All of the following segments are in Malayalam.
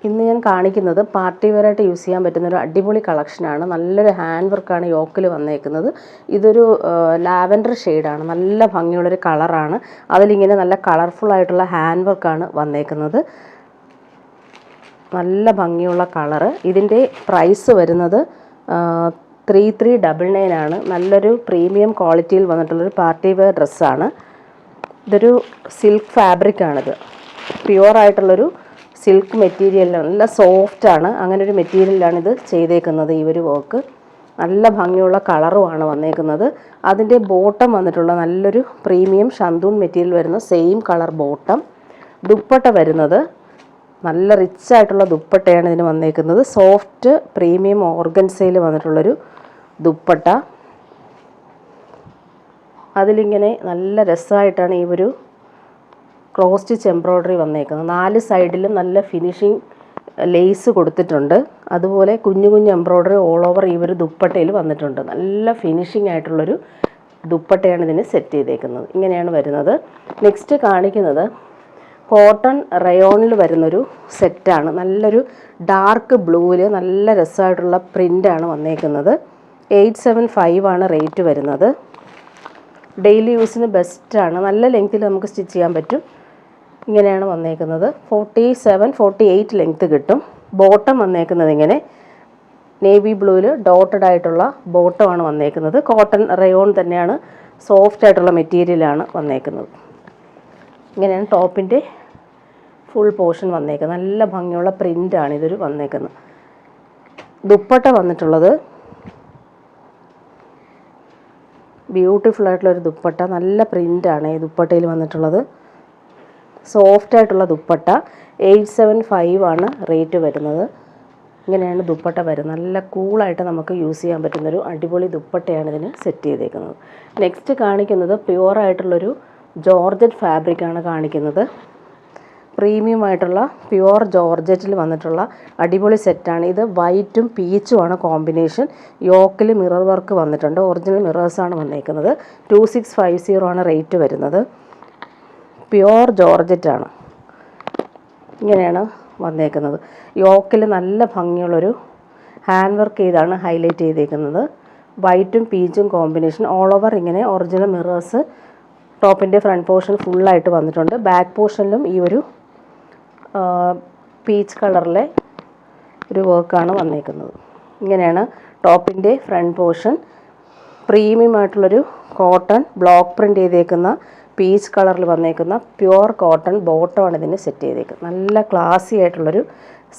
ഇന്ന് ഞാൻ കാണിക്കുന്നത് പാർട്ടി വെയറായിട്ട് യൂസ് ചെയ്യാൻ പറ്റുന്ന ഒരു അടിപൊളി കളക്ഷനാണ്. നല്ലൊരു ഹാൻഡ് വർക്കാണ് യോക്കിൽ വന്നേക്കുന്നത്. ഇതൊരു ലാവൻഡർ ഷെയ്ഡാണ്. നല്ല ഭംഗിയുള്ളൊരു കളറാണ്. അതിലിങ്ങനെ നല്ല കളർഫുൾ ആയിട്ടുള്ള ഹാൻഡ് വർക്കാണ് വന്നേക്കുന്നത്. നല്ല ഭംഗിയുള്ള കളറ്. ഇതിൻ്റെ പ്രൈസ് വരുന്നത് 3399 ആണ്. നല്ലൊരു പ്രീമിയം ക്വാളിറ്റിയിൽ വന്നിട്ടുള്ളൊരു പാർട്ടി വെയർ ഡ്രസ്സാണ്. ഇതൊരു സിൽക്ക് ഫാബ്രിക്കാണിത്. പ്യുവറായിട്ടുള്ളൊരു സിൽക്ക് മെറ്റീരിയലാണ്. നല്ല സോഫ്റ്റാണ്. അങ്ങനെ ഒരു മെറ്റീരിയലാണ് ഇത് ചെയ്തേക്കുന്നത്. ഈ ഒരു വർക്ക് നല്ല ഭംഗിയുള്ള കളറുമാണ് വന്നേക്കുന്നത്. അതിൻ്റെ ബോട്ടം വന്നിട്ടുള്ള നല്ലൊരു പ്രീമിയം ഷന്തൂൺ മെറ്റീരിയൽ വരുന്ന സെയിം കളർ ബോട്ടം. ദുപ്പട്ട വരുന്നത് നല്ല റിച്ച് ആയിട്ടുള്ള ദുപ്പട്ടയാണ് ഇതിന് വന്നേക്കുന്നത്. സോഫ്റ്റ് പ്രീമിയം ഓർഗൻസയിൽ വന്നിട്ടുള്ളൊരു ദുപ്പട്ട. അതിലിങ്ങനെ നല്ല രസമായിട്ടാണ് ഈ ഒരു ക്രോസ് സ്റ്റിച്ച് എംബ്രോയ്ഡറി വന്നേക്കുന്നത്. 4 സൈഡിലും നല്ല ഫിനിഷിങ് ലേസ് കൊടുത്തിട്ടുണ്ട്. അതുപോലെ കുഞ്ഞു കുഞ്ഞു എംബ്രോയ്ഡറി ഓൾ ഓവർ ഈ ഒരു ദുപ്പട്ടയിൽ വന്നിട്ടുണ്ട്. നല്ല ഫിനിഷിംഗ് ആയിട്ടുള്ളൊരു ദുപ്പട്ടയാണ് ഇതിന് സെറ്റ് ചെയ്തേക്കുന്നത്. ഇങ്ങനെയാണ് വരുന്നത്. നെക്സ്റ്റ് കാണിക്കുന്നത് കോട്ടൺ റയോണിൽ വരുന്നൊരു സെറ്റാണ്. നല്ലൊരു ഡാർക്ക് ബ്ലൂവിൽ നല്ല രസമായിട്ടുള്ള പ്രിൻ്റാണ് വന്നേക്കുന്നത്. 875 ആണ് റേറ്റ് വരുന്നത്. ഡെയിലി യൂസിന് ബെസ്റ്റാണ്. നല്ല ലെങ്ത്തിൽ നമുക്ക് സ്റ്റിച്ച് ചെയ്യാൻ പറ്റും. ഇങ്ങനെയാണ് വന്നേക്കുന്നത്. 47-48 ലെങ്ത്ത് കിട്ടും. ബോട്ടം വന്നേക്കുന്നത് ഇങ്ങനെ നേവി ബ്ലൂവിൽ ഡോട്ടഡ് ആയിട്ടുള്ള ബോട്ടമാണ് വന്നേക്കുന്നത്. കോട്ടൺ റയോൺ തന്നെയാണ്. സോഫ്റ്റ് ആയിട്ടുള്ള മെറ്റീരിയലാണ് വന്നേക്കുന്നത്. ഇങ്ങനെയാണ് ടോപ്പിൻ്റെ ഫുൾ പോർഷൻ വന്നേക്കുന്നത്. നല്ല ഭംഗിയുള്ള പ്രിൻ്റാണ് ഇതൊരു വന്നേക്കുന്നത്. ദുപ്പട്ട വന്നിട്ടുള്ളത് ബ്യൂട്ടിഫുൾ ആയിട്ടുള്ളൊരു ദുപ്പട്ട. നല്ല പ്രിൻ്റാണ് ഈ ദുപ്പട്ടയിൽ വന്നിട്ടുള്ളത്. സോഫ്റ്റ് ആയിട്ടുള്ള ദുപ്പട്ട. 875 ആണ് റേറ്റ് വരുന്നത്. ഇങ്ങനെയാണ് ദുപ്പട്ട വരുന്നത്. നല്ല കൂളായിട്ട് നമുക്ക് യൂസ് ചെയ്യാൻ പറ്റുന്നൊരു അടിപൊളി ദുപ്പട്ടയാണ് ഇതിന് സെറ്റ് ചെയ്തേക്കുന്നത്. നെക്സ്റ്റ് കാണിക്കുന്നത് പ്യുവറായിട്ടുള്ളൊരു ജോർജറ്റ് ഫാബ്രിക്കാണ് കാണിക്കുന്നത്. പ്രീമിയം ആയിട്ടുള്ള പ്യുവർ ജോർജറ്റിൽ വന്നിട്ടുള്ള അടിപൊളി സെറ്റാണ് ഇത്. വൈറ്റും പീച്ചുമാണ് കോമ്പിനേഷൻ. യോക്കിൽ മിറർ വർക്ക് വന്നിട്ടുണ്ട്. ഒറിജിനൽ മിറേഴ്സാണ് വന്നേക്കുന്നത്. 2650 ആണ് റേറ്റ് വരുന്നത്. പ്യുവർ ജോർജറ്റാണ്. ഇങ്ങനെയാണ് വന്നേക്കുന്നത്. യോക്കിൽ നല്ല ഭംഗിയുള്ളൊരു ഹാൻഡ് വർക്ക് ചെയ്താണ് ഹൈലൈറ്റ് ചെയ്തേക്കുന്നത്. വൈറ്റും പീച്ചും കോമ്പിനേഷൻ. ഓൾ ഓവർ ഇങ്ങനെ ഒറിജിനൽ മിറേഴ്സ് ടോപ്പിൻ്റെ ഫ്രണ്ട് പോർഷൻ ഫുള്ളായിട്ട് വന്നിട്ടുണ്ട്. ബാക്ക് പോർഷനിലും ഈ ഒരു പീച്ച് കളറിലെ ഒരു വർക്കാണ് വന്നേക്കുന്നത്. ഇങ്ങനെയാണ് ടോപ്പിൻ്റെ ഫ്രണ്ട് പോർഷൻ. പ്രീമിയം ആയിട്ടുള്ളൊരു കോട്ടൺ ബ്ലോക്ക് പ്രിൻ്റ് ചെയ്തേക്കുന്ന പീച്ച് കളറിൽ വന്നേക്കുന്ന പ്യുവർ കോട്ടൺ ബോട്ടമാണ് ഇതിന് സെറ്റ് ചെയ്തേക്കുന്നത്. നല്ല ക്ലാസി ആയിട്ടുള്ളൊരു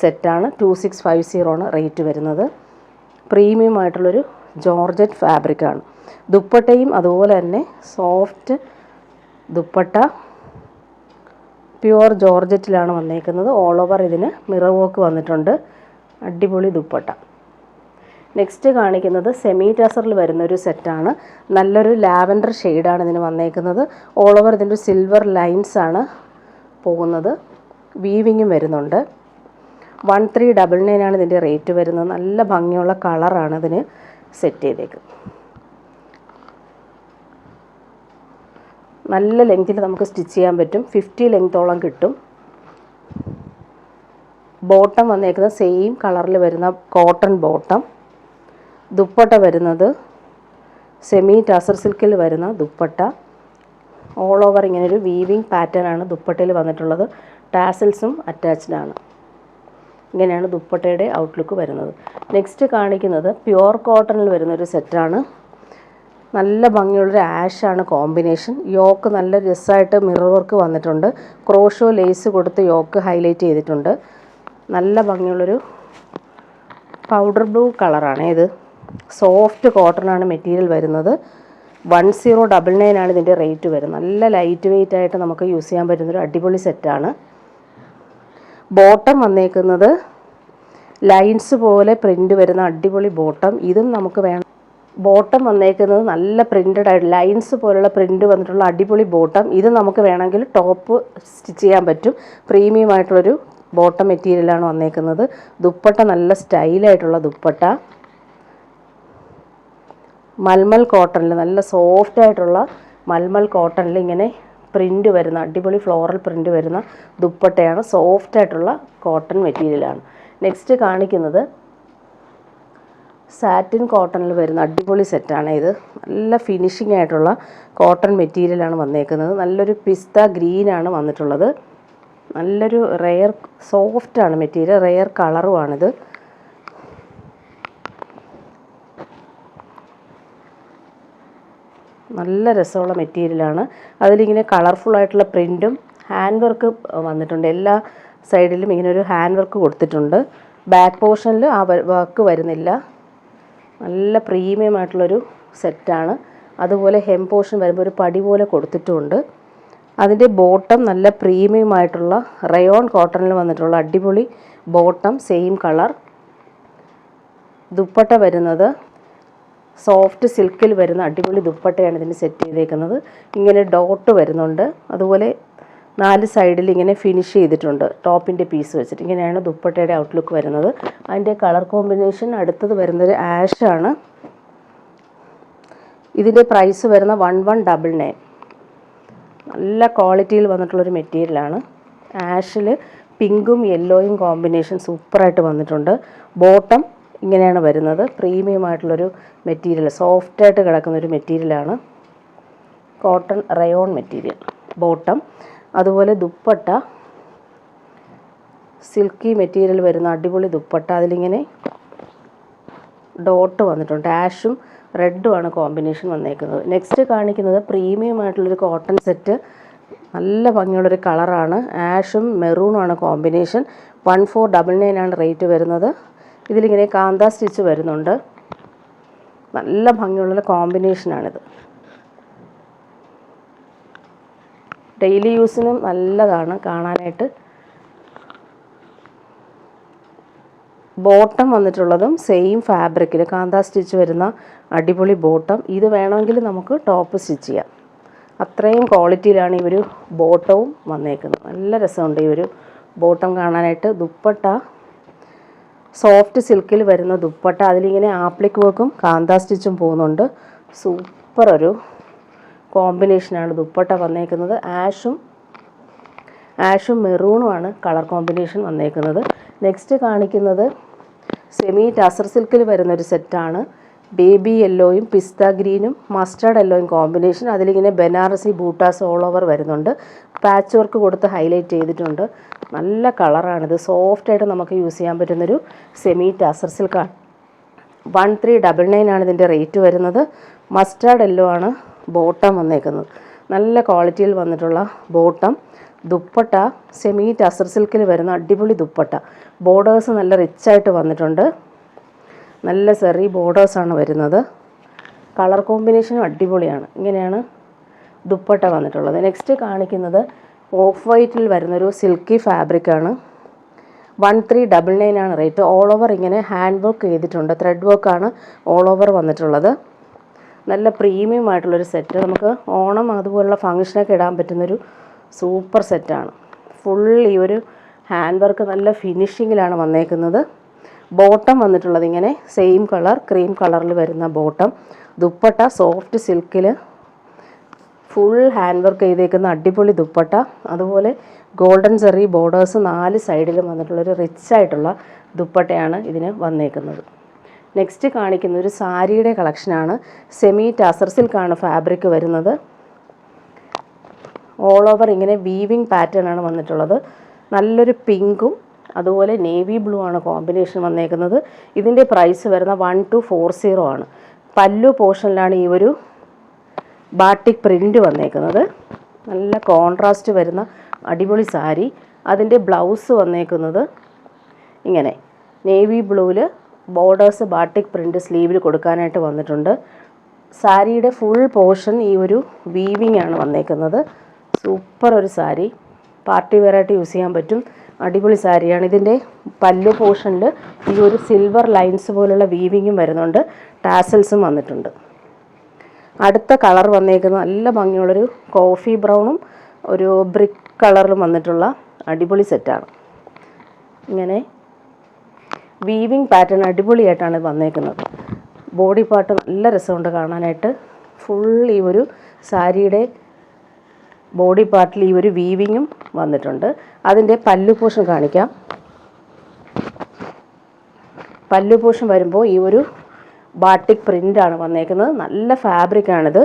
സെറ്റാണ്. 2650 ആണ് റേറ്റ് വരുന്നത്. പ്രീമിയം ആയിട്ടുള്ളൊരു ജോർജറ്റ് ഫാബ്രിക്കാണ്. ദുപ്പട്ടയും അതുപോലെ തന്നെ സോഫ്റ്റ് ദുപ്പട്ട പ്യുവർ ജോർജറ്റിലാണ് വന്നേക്കുന്നത്. ഓൾ ഓവർ ഇതിന് മിറർ വർക്ക് വന്നിട്ടുണ്ട്. അടിപൊളി ദുപ്പട്ട. നെക്സ്റ്റ് കാണിക്കുന്നത് സെമി ടസറിൽ വരുന്നൊരു സെറ്റാണ്. നല്ലൊരു ലാവൻഡർ ഷെയ്ഡാണ് ഇതിന് വന്നേക്കുന്നത്. ഓൾ ഓവർ ഇതിൻ്റെ സിൽവർ ലൈൻസാണ് പോകുന്നത്. വീവിങ്ങും വരുന്നുണ്ട്. 1399 ആണ് ഇതിൻ്റെ റേറ്റ് വരുന്നത്. നല്ല ഭംഗിയുള്ള കളറാണ് ഇതിന് സെറ്റ് ചെയ്തേക്കുന്നത്. നല്ല ലെങ്ത്തിൽ നമുക്ക് സ്റ്റിച്ച് ചെയ്യാൻ പറ്റും. 50 ലെങ്ത്തോളം കിട്ടും. ബോട്ടം വന്നേക്കുന്നത് സെയിം കളറിൽ വരുന്ന കോട്ടൺ ബോട്ടം. ദുപ്പട്ട വരുന്നത് സെമി ടസർ സിൽക്കിൽ വരുന്ന ദുപ്പട്ട. ഓൾ ഓവർ ഇങ്ങനൊരു വീവിങ് പാറ്റേൺ ആണ് ദുപ്പട്ടയിൽ വന്നിട്ടുള്ളത്. ടാസൽസും അറ്റാച്ച്ഡ് ആണ്. ഇങ്ങനെയാണ് ദുപ്പട്ടയുടെ ഔട്ട്ലുക്ക് വരുന്നത്. നെക്സ്റ്റ് കാണിക്കുന്നത് പ്യുവർ കോട്ടണിൽ വരുന്നൊരു സെറ്റാണ്. നല്ല ഭംഗിയുള്ളൊരു ആഷാണ് കോമ്പിനേഷൻ. യോക്ക് നല്ല രസമായിട്ട് മിറർ വർക്ക് വന്നിട്ടുണ്ട്. ക്രോഷോ ലേസ് കൊടുത്ത് യോക്ക് ഹൈലൈറ്റ് ചെയ്തിട്ടുണ്ട്. നല്ല ഭംഗിയുള്ളൊരു പൗഡർ ബ്ലൂ കളറാണ് ഇത്. സോഫ്റ്റ് കോട്ടണാണ് മെറ്റീരിയൽ വരുന്നത്. 1099 ആണ് ഇതിൻ്റെ റേറ്റ് വരുന്നത്. നല്ല ലൈറ്റ് വെയ്റ്റ് ആയിട്ട് നമുക്ക് യൂസ് ചെയ്യാൻ പറ്റുന്നൊരു അടിപൊളി സെറ്റാണ്. ബോട്ടം വന്നേക്കുന്നത് ലൈൻസ് പോലെ പ്രിൻ്റ് വരുന്ന അടിപൊളി ബോട്ടം. ഇതും നമുക്ക് വേണം. ബോട്ടം വന്നേക്കുന്നത് നല്ല പ്രിൻ്റഡ് ആയിട്ട് ലൈൻസ് പോലുള്ള പ്രിൻ്റ് വന്നിട്ടുള്ള അടിപൊളി ബോട്ടം. ഇത് നമുക്ക് വേണമെങ്കിൽ ടോപ്പ് സ്റ്റിച്ച് ചെയ്യാൻ പറ്റും. പ്രീമിയം ആയിട്ടുള്ളൊരു ബോട്ടം മെറ്റീരിയലാണ് വന്നേക്കുന്നത്. ദുപ്പട്ട നല്ല സ്റ്റൈലായിട്ടുള്ള ദുപ്പട്ട. മൽമൽ കോട്ടണിൽ നല്ല സോഫ്റ്റ് ആയിട്ടുള്ള മൽമൽ കോട്ടണിൽ ഇങ്ങനെ പ്രിൻ്റ് വരുന്ന അടിപൊളി ഫ്ലോറൽ പ്രിൻ്റ് വരുന്ന ദുപ്പട്ടയാണ്. സോഫ്റ്റായിട്ടുള്ള കോട്ടൺ മെറ്റീരിയലാണ്. നെക്സ്റ്റ് കാണിക്കുന്നത് സാറ്റിൻ കോട്ടണിൽ വരുന്ന അടിപൊളി സെറ്റാണ് ഇത്. നല്ല ഫിനിഷിംഗ് ആയിട്ടുള്ള കോട്ടൺ മെറ്റീരിയലാണ് വന്നേക്കുന്നത്. നല്ലൊരു പിസ്ത ഗ്രീനാണ് വന്നിട്ടുള്ളത്. നല്ലൊരു റെയർ സോഫ്റ്റാണ് മെറ്റീരിയൽ, റെയർ കളറുമാണിത്. നല്ല രസമുള്ള മെറ്റീരിയലാണ്. അതിലിങ്ങനെ കളർഫുള്ളായിട്ടുള്ള പ്രിൻറ്റും ഹാൻഡ് വർക്ക് വന്നിട്ടുണ്ട്. എല്ലാ സൈഡിലും ഇങ്ങനെ ഒരു ഹാൻഡ് വർക്ക് കൊടുത്തിട്ടുണ്ട്. ബാക്ക് പോർഷനിൽ ആ വർക്ക് വരുന്നില്ല. നല്ല പ്രീമിയം ആയിട്ടുള്ളൊരു സെറ്റാണ്. അതുപോലെ ഹെം പോർഷൻ വരുമ്പോൾ ഒരു പടി പോലെ കൊടുത്തിട്ടുമുണ്ട്. അതിൻ്റെ ബോട്ടം നല്ല പ്രീമിയം ആയിട്ടുള്ള റയോൺ കോട്ടണിൽ വന്നിട്ടുള്ള അടിപൊളി ബോട്ടം, സെയിം കളർ. ദുപ്പട്ട വരുന്നത് സോഫ്റ്റ് സിൽക്കിൽ വരുന്ന അടിപൊളി ദുപ്പട്ടയാണ് ഇതിന് സെറ്റ് ചെയ്തേക്കുന്നത്. ഇങ്ങനെ ഡോട്ട് വരുന്നുണ്ട്. അതുപോലെ 4 സൈഡിൽ ഇങ്ങനെ ഫിനിഷ് ചെയ്തിട്ടുണ്ട് ടോപ്പിൻ്റെ പീസ് വെച്ചിട്ട്. ഇങ്ങനെയാണ് ദുപ്പട്ടയുടെ ഔട്ട്ലുക്ക് വരുന്നത്. അതിൻ്റെ കളർ കോമ്പിനേഷൻ അടുത്തത് വരുന്നത് ആഷാണ്. ഇതിൻ്റെ പ്രൈസ് വരുന്ന 1199. നല്ല ക്വാളിറ്റിയിൽ വന്നിട്ടുള്ളൊരു മെറ്റീരിയലാണ്. ആഷിൽ പിങ്കും യെല്ലോയും കോമ്പിനേഷൻ സൂപ്പറായിട്ട് വന്നിട്ടുണ്ട്. ബോട്ടം ഇങ്ങനെയാണ് വരുന്നത്. പ്രീമിയം ആയിട്ടുള്ളൊരു മെറ്റീരിയൽ, സോഫ്റ്റായിട്ട് കിടക്കുന്നൊരു മെറ്റീരിയലാണ്. Cotton rayon material bottom. അതുപോലെ ദുപ്പട്ട സിൽക്കി മെറ്റീരിയൽ വരുന്ന അടിപൊളി ദുപ്പട്ട. അതിലിങ്ങനെ ഡോട്ട് വന്നിട്ടുണ്ട്. ആഷും റെഡുമാണ് കോമ്പിനേഷൻ വന്നേക്കുന്നത്. നെക്സ്റ്റ് കാണിക്കുന്നത് പ്രീമിയം ആയിട്ടുള്ളൊരു കോട്ടൺ സെറ്റ്. നല്ല ഭംഗിയുള്ളൊരു കളറാണ്. ആഷും മെറൂണുമാണ് കോമ്പിനേഷൻ. 1499 ആണ് റേറ്റ് വരുന്നത്. ഇതിലിങ്ങനെ കാന്ത സ്റ്റിച്ച് വരുന്നുണ്ട്. നല്ല ഭംഗിയുള്ള കോമ്പിനേഷനാണിത്. ഡെയിലി യൂസിനും നല്ലതാണ് കാണാനായിട്ട്. ബോട്ടം വന്നിട്ടുള്ളതും സെയിം ഫാബ്രിക്കിൽ കാന്ത സ്റ്റിച്ച് വരുന്ന അടിപൊളി ബോട്ടം. ഇത് വേണമെങ്കിൽ നമുക്ക് ടോപ്പ് സ്റ്റിച്ച് ചെയ്യാം. അത്രയും ക്വാളിറ്റിയിലാണ് ഈ ഒരു ബോട്ടവും വന്നേക്കുന്നത്. നല്ല രസമുണ്ട് ഈ ഒരു ബോട്ടം കാണാനായിട്ട്. ദുപ്പട്ട സോഫ്റ്റ് സിൽക്കിൽ വരുന്ന ദുപ്പട്ട. അതിലിങ്ങനെ ആപ്ലിക് വർക്കും കാന്ത സ്റ്റിച്ചും പോകുന്നുണ്ട്. സൂപ്പർ ഒരു കോമ്പിനേഷനാണ് ദുപ്പട്ട വന്നേക്കുന്നത്. ആഷും മെറൂണുമാണ് കളർ കോമ്പിനേഷൻ വന്നേക്കുന്നത്. നെക്സ്റ്റ് കാണിക്കുന്നത് സെമി ടസർ സിൽക്കിൽ വരുന്നൊരു സെറ്റാണ്. ബേബി യെല്ലോയും പിസ്ത ഗ്രീനും മസ്റ്റർഡ് യെല്ലോയും കോമ്പിനേഷൻ. അതിലിങ്ങനെ ബനാറസി ബൂട്ടാസ് ഓൾ ഓവർ വരുന്നുണ്ട്. പാച്ച് വർക്ക് കൊടുത്ത് ഹൈലൈറ്റ് ചെയ്തിട്ടുണ്ട്. നല്ല കളറാണിത്. സോഫ്റ്റായിട്ട് നമുക്ക് യൂസ് ചെയ്യാൻ പറ്റുന്നൊരു സെമി ടസർ സിൽക്കാണ്. 1399 ആണ് ഇതിൻ്റെ റേറ്റ് വരുന്നത്. മസ്റ്റർഡ് യെല്ലോ ആണ് ബോട്ടം വന്നേക്കുന്നത്. നല്ല ക്വാളിറ്റിയിൽ വന്നിട്ടുള്ള ബോട്ടം. ദുപ്പട്ട സെമി ടസർ സിൽക്കിൽ വരുന്ന അടിപൊളി ദുപ്പട്ട. ബോർഡേഴ്സ് നല്ല റിച്ചായിട്ട് വന്നിട്ടുണ്ട്. നല്ല സെറി ബോർഡേഴ്സാണ് വരുന്നത്. കളർ കോമ്പിനേഷനും അടിപൊളിയാണ്. ഇങ്ങനെയാണ് ദുപ്പട്ട വന്നിട്ടുള്ളത്. നെക്സ്റ്റ് കാണിക്കുന്നത് ഓഫ് വൈറ്റിൽ വരുന്നൊരു സിൽക്കി ഫാബ്രിക്കാണ്. 1399 ആണ് റേറ്റ്. ഓൾ ഓവർ ഇങ്ങനെ ഹാൻഡ് വർക്ക് ചെയ്തിട്ടുണ്ട്. ത്രെഡ് വർക്കാണ് ഓൾ ഓവർ വന്നിട്ടുള്ളത്. നല്ല പ്രീമിയം ആയിട്ടുള്ളൊരു സെറ്റ്. നമുക്ക് ഓണം അതുപോലുള്ള ഫങ്ഷനൊക്കെ ഇടാൻ പറ്റുന്നൊരു സൂപ്പർ സെറ്റാണ്. ഫുൾ ഈ ഒരു ഹാൻഡ് വർക്ക് നല്ല ഫിനിഷിങ്ങിലാണ് വന്നേക്കുന്നത്. ബോട്ടം വന്നിട്ടുള്ളത് ഇങ്ങനെ സെയിം കളർ ക്രീം കളറിൽ വരുന്ന ബോട്ടം. ദുപ്പട്ട സോഫ്റ്റ് സിൽക്കിൽ ഫുൾ ഹാൻഡ് വർക്ക് ചെയ്തേക്കുന്ന അടിപൊളി ദുപ്പട്ട. അതുപോലെ ഗോൾഡൻ സെറി ബോർഡേഴ്സ് 4 സൈഡിലും വന്നിട്ടുള്ളൊരു റിച്ചായിട്ടുള്ള ദുപ്പട്ടയാണ് ഇതിന് വന്നേക്കുന്നത്. നെക്സ്റ്റ് കാണിക്കുന്ന ഒരു സാരിയുടെ കളക്ഷനാണ്. സെമി ടസർ സിൽക്കാണ് ഫാബ്രിക് വരുന്നത്. ഓൾ ഓവർ ഇങ്ങനെ വീവിങ് പാറ്റേൺ ആണ് വന്നിട്ടുള്ളത്. നല്ലൊരു പിങ്കും അതുപോലെ നേവി ബ്ലൂ ആണ് കോമ്പിനേഷൻ വന്നേക്കുന്നത്. ഇതിൻ്റെ പ്രൈസ് വരുന്ന 1240 ആണ്. പല്ലു പോർഷനിലാണ് ഈ ഒരു ബാട്ടിക് പ്രിൻ്റ് വന്നേക്കുന്നത്. നല്ല കോൺട്രാസ്റ്റ് വരുന്ന അടിപൊളി സാരി. അതിൻ്റെ ബ്ലൗസ് വന്നേക്കുന്നത് ഇങ്ങനെ നേവി ബ്ലൂവിൽ ബോർഡേഴ്സ് ബാട്ടിക് പ്രിൻ്റ് സ്ലീവിൽ കൊടുക്കാനായിട്ട് വന്നിട്ടുണ്ട്. സാരിയുടെ ഫുൾ പോർഷൻ ഈ ഒരു വീവിങ് ആണ് വന്നേക്കുന്നത്. സൂപ്പർ ഒരു സാരി. പാർട്ടി വെയറായിട്ട് യൂസ് ചെയ്യാൻ പറ്റും. അടിപൊളി സാരിയാണ്. ഇതിൻ്റെ പല്ലു പോർഷനിൽ ഈ ഒരു സിൽവർ ലൈൻസ് പോലുള്ള വീവിങ്ങും വരുന്നുണ്ട്. ടാസൽസും വന്നിട്ടുണ്ട്. അടുത്ത കളർ വന്നേക്കുന്നത് നല്ല ഭംഗിയുള്ളൊരു കോഫി ബ്രൗണും ഒരു ബ്രിക്ക് കളറിലും വന്നിട്ടുള്ള അടിപൊളി സെറ്റാണ്. ഇങ്ങനെ വീവിങ് പാറ്റേൺ അടിപൊളിയായിട്ടാണ് വന്നേക്കുന്നത്. ബോഡി പാർട്ട് നല്ല രസമുണ്ട് കാണാനായിട്ട്. ഫുൾ ഈ ഒരു സാരിയുടെ ബോഡി പാർട്ടിൽ ഈ ഒരു വീവിങ്ങും വന്നിട്ടുണ്ട്. അതിൻ്റെ പല്ലു പോർഷൻ കാണിക്കാം. പല്ലു പോർഷൻ വരുമ്പോൾ ഈ ഒരു ബാട്ടിക് പ്രിൻ്റാണ് വന്നേക്കുന്നത്. നല്ല ഫാബ്രിക്കാണിത്.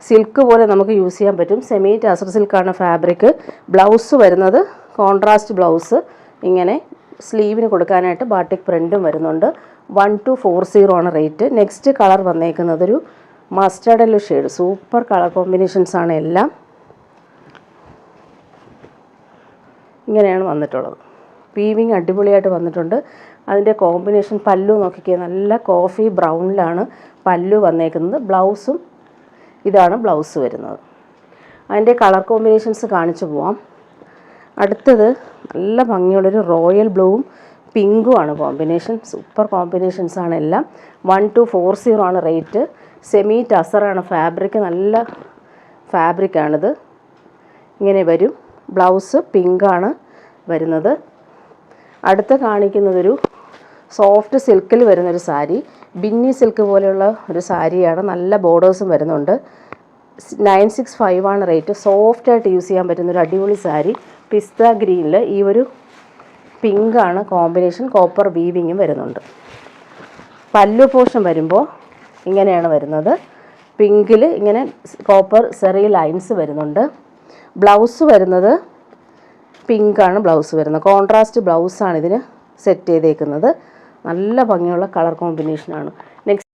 സിൽക്ക് പോലെ നമുക്ക് യൂസ് ചെയ്യാൻ പറ്റും. സെമി ടസർ സിൽക്കാണ് ഫാബ്രിക്. ബ്ലൗസ് വരുന്നത് കോൺട്രാസ്റ്റ് ബ്ലൗസ്. ഇങ്ങനെ സ്ലീവിന് കൊടുക്കാനായിട്ട് ബാട്ടിക് പ്രിൻറ്റും വരുന്നുണ്ട്. 1240 ആണ് റേറ്റ്. നെക്സ്റ്റ് കളർ വന്നേക്കുന്നത് ഒരു mustard yellow shade. Super colour combinations ആണ് എല്ലാം. ഇങ്ങനെയാണ് വന്നിട്ടുള്ളത്. വീവിങ് അടിപൊളിയായിട്ട് വന്നിട്ടുണ്ട്. അതിൻ്റെ കോമ്പിനേഷൻ പല്ലു നോക്കിക്കേ, നല്ല കോഫി ബ്രൗണിലാണ് പല്ലു വന്നേക്കുന്നത്. ബ്ലൗസും ഇതാണ് ബ്ലൗസ് വരുന്നത്. അതിൻ്റെ കളർ കോമ്പിനേഷൻസ് കാണിച്ചു പോവാം. അടുത്തത് നല്ല ഭംഗിയുള്ളൊരു റോയൽ ബ്ലൂവും പിങ്കും ആണ് കോമ്പിനേഷൻ. സൂപ്പർ കോമ്പിനേഷൻസ് ആണ് എല്ലാം. 1240 ആണ് റേറ്റ്. Semi ടസറാണ് fabric. നല്ല ഫാബ്രിക്കാണിത്. ഇങ്ങനെ വരും. ബ്ലൗസ് പിങ്കാണ് വരുന്നത്. അടുത്ത കാണിക്കുന്നതൊരു സോഫ്റ്റ് സിൽക്കിൽ വരുന്നൊരു സാരി. ബിന്നി സിൽക്ക് പോലെയുള്ള ഒരു സാരിയാണ്. നല്ല ബോർഡേഴ്സും വരുന്നുണ്ട്. 965 ആണ് റേറ്റ്. സോഫ്റ്റായിട്ട് യൂസ് ചെയ്യാൻ പറ്റുന്നൊരു അടിപൊളി സാരി. പിസ്ത ഗ്രീനിൽ ഈ ഒരു പിങ്കാണ് കോമ്പിനേഷൻ. കോപ്പർ വീവിങ്ങും വരുന്നുണ്ട്. പല്ലു പോർഷൻ വരുമ്പോൾ ഇങ്ങനെയാണ് വരുന്നത്. പിങ്കിൽ ഇങ്ങനെ കോപ്പർ സെറി ലൈൻസ് വരുന്നുണ്ട്. ബ്ലൗസ് വരുന്നത് പിങ്കാണ് ബ്ലൗസ് വരുന്നത്. കോൺട്രാസ്റ്റ് ബ്ലൗസാണ് ഇതിന് സെറ്റ് ചെയ്തേക്കുന്നത്. നല്ല ഭംഗിയുള്ള കളർ കോമ്പിനേഷനാണ്. നെക്സ്റ്റ്